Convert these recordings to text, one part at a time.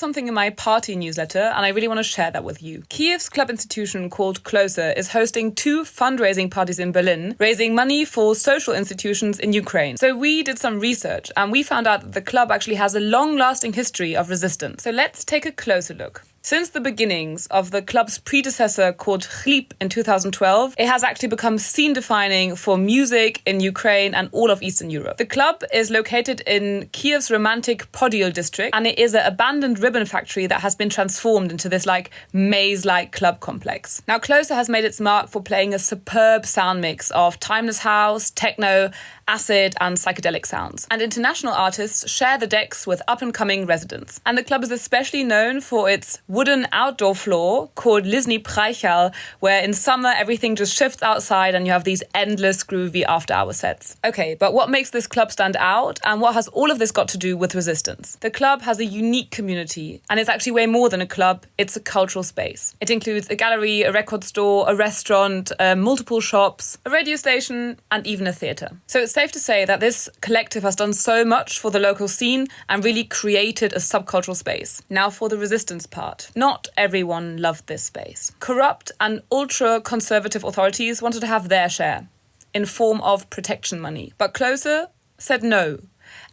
Something in my party newsletter, and I really want to share that with you. Kyiv's club institution called Closer is hosting 2 fundraising parties in Berlin, raising money for social institutions in Ukraine. So we did some research, and we found out that the club actually has a long-lasting history of resistance. So let's take a closer look. Since the beginnings of the club's predecessor called H4CKED in 2012, it has actually become scene-defining for music in Ukraine and all of Eastern Europe. The club is located in Kyiv's romantic Podil district, and it is an abandoned ribbon factory that has been transformed into this maze-like club complex. Now, Closer has made its mark for playing a superb sound mix of timeless house, techno, acid and psychedelic sounds. And international artists share the decks with up-and-coming residents. And the club is especially known for its wooden outdoor floor called Lizny Preichal, where in summer everything just shifts outside and you have these endless groovy after-hour sets. Okay, but what makes this club stand out and what has all of this got to do with resistance? The club has a unique community, and it's actually way more than a club, it's a cultural space. It includes a gallery, a record store, a restaurant, multiple shops, a radio station and even a theatre. So it's safe to say that this collective has done so much for the local scene and really created a subcultural space. Now for the resistance part. Not everyone loved this space. Corrupt and ultra-conservative authorities wanted to have their share in form of protection money. But Closer said no.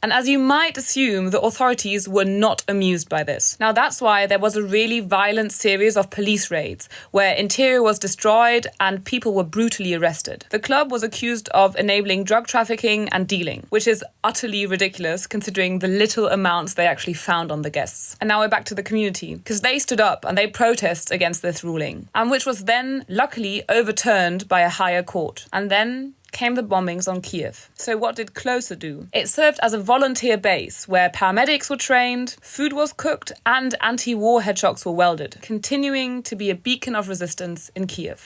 And as you might assume, the authorities were not amused by this. Now that's why there was a really violent series of police raids where interior was destroyed and people were brutally arrested. The club was accused of enabling drug trafficking and dealing, which is utterly ridiculous considering the little amounts they actually found on the guests. And now we're back to the community, because they stood up and they protested against this ruling, and which was then luckily overturned by a higher court. And then came the bombings on Kyiv. So what did Closer do? It served as a volunteer base where paramedics were trained, food was cooked, and anti-war headshocks were welded, continuing to be a beacon of resistance in Kyiv.